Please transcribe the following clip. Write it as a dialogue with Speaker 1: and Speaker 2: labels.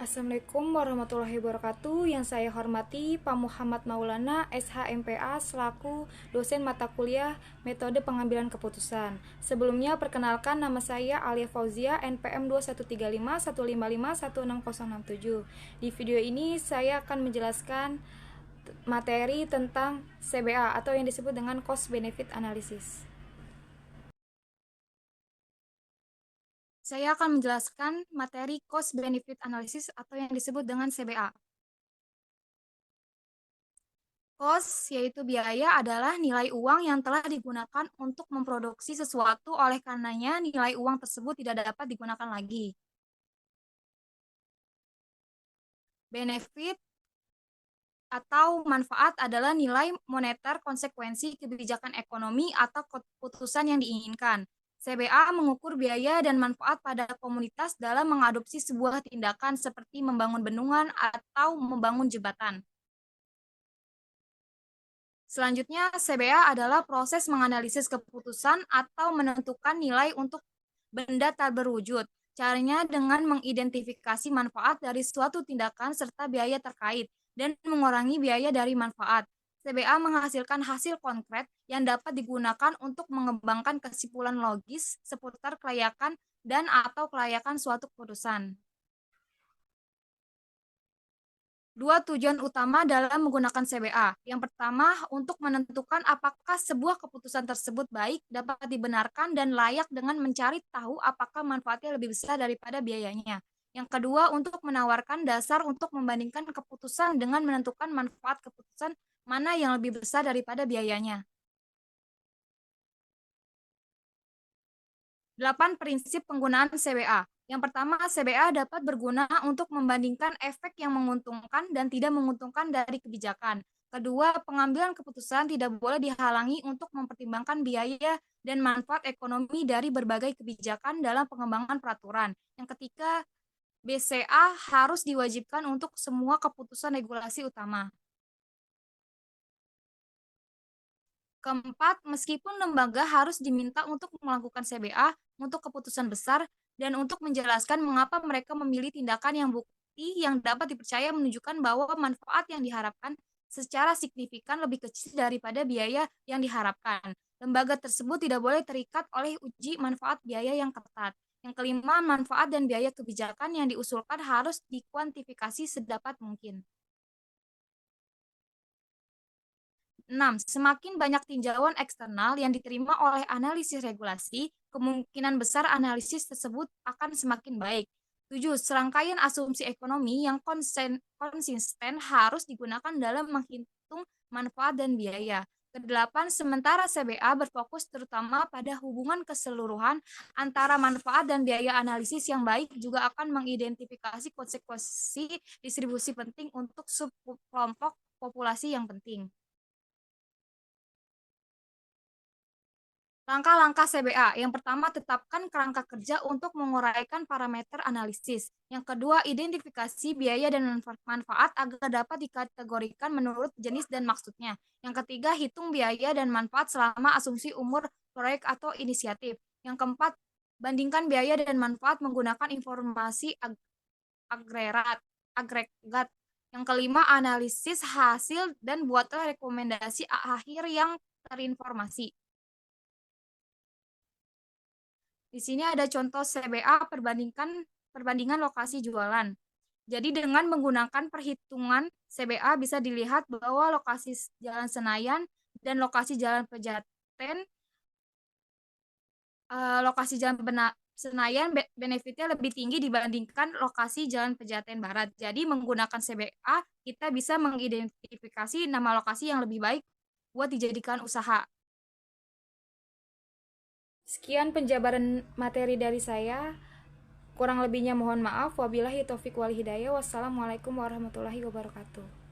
Speaker 1: Assalamualaikum warahmatullahi wabarakatuh. Yang saya hormati Pak Muhammad Maulana, SHMPA, selaku dosen mata kuliah Metode Pengambilan Keputusan. Sebelumnya, perkenalkan nama saya Alia Fauzia, NPM 21351551667. Di video ini saya akan menjelaskan materi tentang CBA atau yang disebut dengan Cost Benefit Analysis. Saya akan menjelaskan materi Cost Benefit Analysis atau yang disebut dengan CBA. Cost, yaitu biaya, adalah nilai uang yang telah digunakan untuk memproduksi sesuatu, oleh karenanya nilai uang tersebut tidak dapat digunakan lagi. Benefit atau manfaat adalah nilai moneter konsekuensi kebijakan ekonomi atau keputusan yang diinginkan. CBA mengukur biaya dan manfaat pada komunitas dalam mengadopsi sebuah tindakan seperti membangun bendungan atau membangun jembatan. Selanjutnya, CBA adalah proses menganalisis keputusan atau menentukan nilai untuk benda tak berwujud. Caranya dengan mengidentifikasi manfaat dari suatu tindakan serta biaya terkait dan mengurangi biaya dari manfaat. CBA menghasilkan hasil konkret yang dapat digunakan untuk mengembangkan kesimpulan logis seputar kelayakan dan atau kelayakan suatu keputusan. Dua tujuan utama dalam menggunakan CBA. Yang pertama, untuk menentukan apakah sebuah keputusan tersebut baik, dapat dibenarkan, dan layak dengan mencari tahu apakah manfaatnya lebih besar daripada biayanya. Yang kedua, untuk menawarkan dasar untuk membandingkan keputusan dengan menentukan manfaat keputusan mana yang lebih besar daripada biayanya. 8 prinsip penggunaan CBA. Yang pertama, CBA dapat berguna untuk membandingkan efek yang menguntungkan dan tidak menguntungkan dari kebijakan. Kedua, pengambilan keputusan tidak boleh dihalangi untuk mempertimbangkan biaya dan manfaat ekonomi dari berbagai kebijakan dalam pengembangan peraturan. Yang ketiga, BCA harus diwajibkan untuk semua keputusan regulasi utama. Keempat, meskipun lembaga harus diminta untuk melakukan CBA untuk keputusan besar dan untuk menjelaskan mengapa mereka memilih tindakan yang bukti yang dapat dipercaya menunjukkan bahwa manfaat yang diharapkan secara signifikan lebih kecil daripada biaya yang diharapkan. Lembaga tersebut tidak boleh terikat oleh uji manfaat biaya yang ketat. Yang kelima, manfaat dan biaya kebijakan yang diusulkan harus dikuantifikasi sedapat mungkin. 6. Semakin banyak tinjauan eksternal yang diterima oleh analisis regulasi, kemungkinan besar analisis tersebut akan semakin baik. 7. Serangkaian asumsi ekonomi yang konsisten harus digunakan dalam menghitung manfaat dan biaya. Kedelapan, sementara CBA berfokus terutama pada hubungan keseluruhan antara manfaat dan biaya, analisis yang baik juga akan mengidentifikasi konsekuensi distribusi penting untuk subkelompok populasi yang penting. Langkah-langkah CBA. Yang pertama, tetapkan kerangka kerja untuk menguraikan parameter analisis. Yang kedua, identifikasi biaya dan manfaat agar dapat dikategorikan menurut jenis dan maksudnya. Yang ketiga, hitung biaya dan manfaat selama asumsi umur proyek atau inisiatif. Yang keempat, bandingkan biaya dan manfaat menggunakan informasi agregat. Yang kelima, analisis hasil dan buatlah rekomendasi akhir yang terinformasi. Di sini ada contoh CBA perbandingan lokasi jualan. Jadi dengan menggunakan perhitungan CBA bisa dilihat bahwa lokasi Jalan Senayan dan lokasi Jalan Pejaten, lokasi Jalan Senayan benefitnya lebih tinggi dibandingkan lokasi Jalan Pejaten Barat. Jadi menggunakan CBA kita bisa mengidentifikasi nama lokasi yang lebih baik buat dijadikan usaha. Sekian penjabaran materi dari saya. Kurang lebihnya mohon maaf. Wabillahi taufik wal hidayah. Wassalamualaikum warahmatullahi wabarakatuh.